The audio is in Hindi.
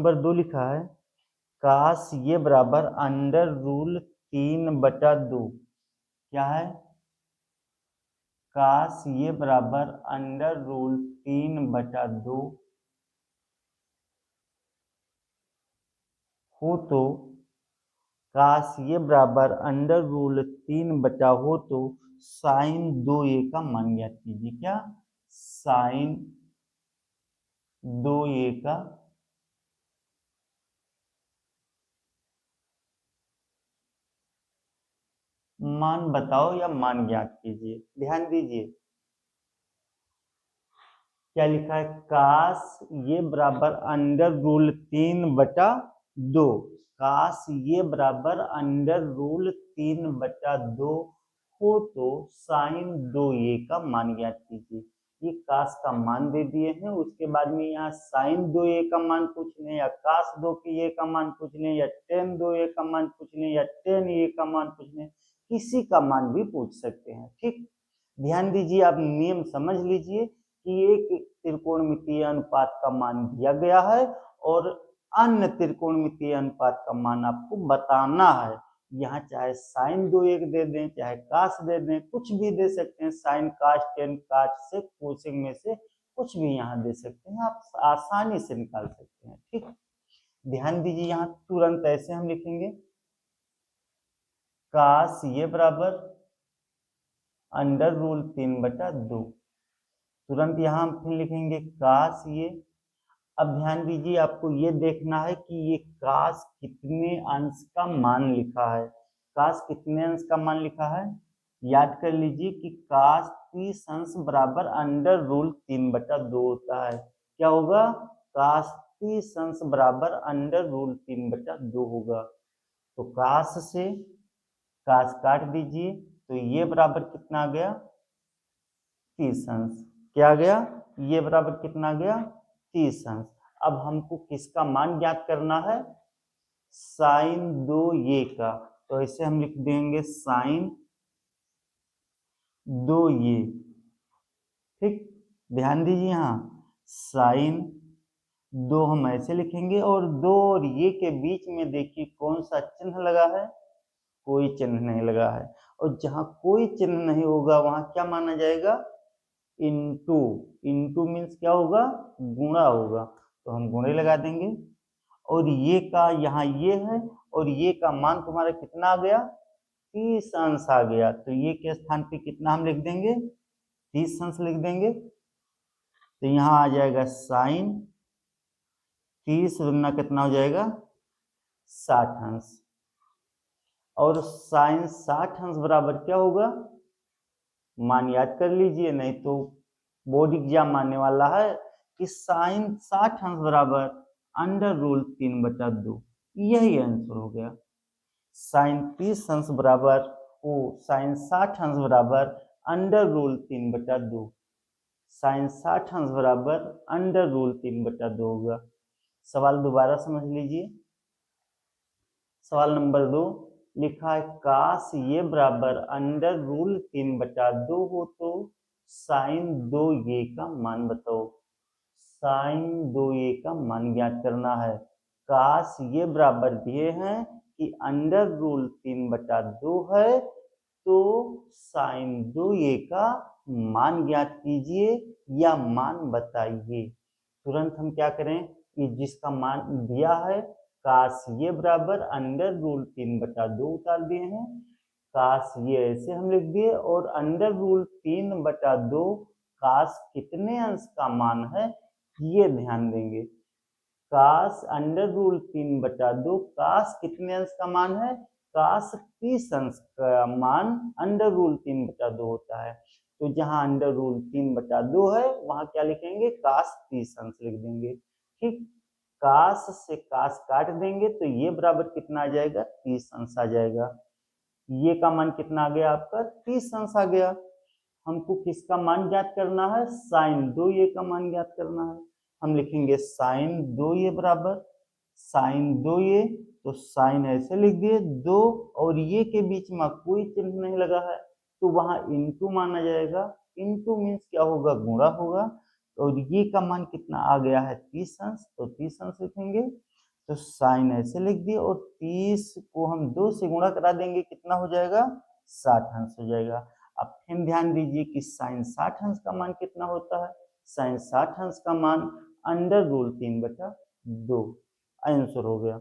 नंबर 2 लिखा है काश ये बराबर अंडर रूल 3/2। क्या है? काश ये बराबर अंडर रूल 3/2 हो तो काश ये बराबर अंडर रूल 3 हो तो साइन 2a का मान ज्ञात कीजिए। क्या? साइन 2a का मान बताओ या मान ज्ञात कीजिए। ध्यान दीजिए क्या लिखा है, काश ये बराबर अंडर रूल 3/2। काश ये बराबर अंडर रूल 3/2 हो तो साइन 2a का मान ज्ञात कीजिए। ये काश का मान दे दिए हैं, उसके बाद में यहाँ साइन 2a का मान पूछ लें या काश 2a का मान पूछ लें या टेन 2a का मान पूछ लें या टेन a का मान पूछ लें, किसी का मान भी पूछ सकते हैं। ठीक, ध्यान दीजिए, आप नियम समझ लीजिए कि एक त्रिकोणमितीय अनुपात का मान दिया गया है और अन्य त्रिकोणमितीय अनुपात का मान आपको बताना है। यहाँ चाहे साइन 2a दे दें, चाहे काश दे दें, कुछ भी दे सकते हैं। साइन काश टेन काश से कोसेक में से कुछ भी यहाँ दे सकते हैं, आप आसानी से निकाल सकते हैं। ठीक, ध्यान दीजिए, यहाँ तुरंत ऐसे हम लिखेंगे काश ये बराबर अंडर रूल 3/2। तुरंत यहाँ हम फिर लिखेंगे काश ये। अब ध्यान दीजिए, आपको ये देखना है कि ये काश कितने अंश का मान लिखा है। काश कितने अंश का मान लिखा है, याद कर लीजिए कि काश 30 अंश बराबर अंडर रूल 3/2 होता है। क्या होगा? काश 30 अंश बराबर अंडर रूल 3/2 होगा। तो काश से काश काट दीजिए तो ये बराबर कितना आ गया? 30 अंश। क्या आ गया? ये बराबर कितना आ गया? 30 अंश। अब हमको किसका मान ज्ञात करना है? साइन 2a का। तो ऐसे हम लिख देंगे साइन 2a। ठीक, ध्यान दीजिए, यहाँ साइन 2 हम ऐसे लिखेंगे और 2 और ये के बीच में देखिए कौन सा चिन्ह लगा है? कोई चिन्ह नहीं लगा है। और जहां कोई चिन्ह नहीं होगा वहां क्या माना जाएगा? इनटू। इनटू मीन्स क्या होगा? गुणा होगा। तो हम गुणे लगा देंगे और ये का यहाँ ये है और ये का मान तुम्हारा कितना आ गया? 30 अंश आ गया। तो ये के स्थान पे कितना हम लिख देंगे? 30 अंश लिख देंगे। तो यहाँ आ जाएगा साइन 30 गुना कितना हो जाएगा? 60 अंश। और साइन 60 अंश बराबर क्या होगा? मान याद कर लीजिए, नहीं तो बोर्ड एग्जाम आने वाला है कि साइन 60 अंश बराबर अंडर रूल 3/2। यही आंसर हो गया। साइन 30 अंश बराबर साइन 60 अंश बराबर अंडर रूल 3/2। साइन 60 अंश बराबर अंडर रूल 3/2 होगा। सवाल दोबारा समझ लीजिए। सवाल नंबर 2 लिखा है काश ये बराबर अंडर रूल 3/2 हो तो साइन 2a का मान बताओ। साइन 2a का मान ज्ञात करना है। काश ये बराबर दिए हैं कि अंडर रूल 3/2 है तो साइन 2a का मान ज्ञात कीजिए या मान बताइए। तुरंत हम क्या करें कि जिसका मान दिया है काश ये बराबर अंडर रूल 3/2 उतार दिए हैं। काश ये ऐसे हम लिख दिए और अंडर रूल 3/2 काश कितने अंश का मान है ये ध्यान देंगे। काश अंडर रूल 3/2 काश कितने अंश का मान है? काश 30 अंश का मान अंडर रूल 3/2 होता है। तो जहां अंडर रूल 3/2 है वहां क्या लिखेंगे? काश 30 अंश लिख देंगे। ठीक, काश से काश काट देंगे तो ये बराबर कितना आ जाएगा? 30 अंश आ जाएगा। ये का मान कितना आ गया आपका? 30 अंश आ गया। हमको किसका मान ज्ञात करना है? साइन 2a का मान ज्ञात करना है। हम लिखेंगे साइन 2a बराबर साइन 2a। तो साइन ऐसे लिख दिए 2 और ये के बीच में कोई चिन्ह नहीं लगा है तो वहां इनटू माना जाएगा। इनटू मीन्स क्या होगा? गुणा होगा। और ये का मान कितना आ गया है? 30 अंश। तो 30 अंश लिखेंगे तो साइन ऐसे लिख दिए और 30 को हम 2 से गुणा करा देंगे, कितना हो जाएगा 60 अंश हो जाएगा। अब फिर ध्यान दीजिए कि साइन 60 अंश का मान कितना होता है, साइन 60 अंश का मान अंडर रूल 3/2 आंसर हो गया।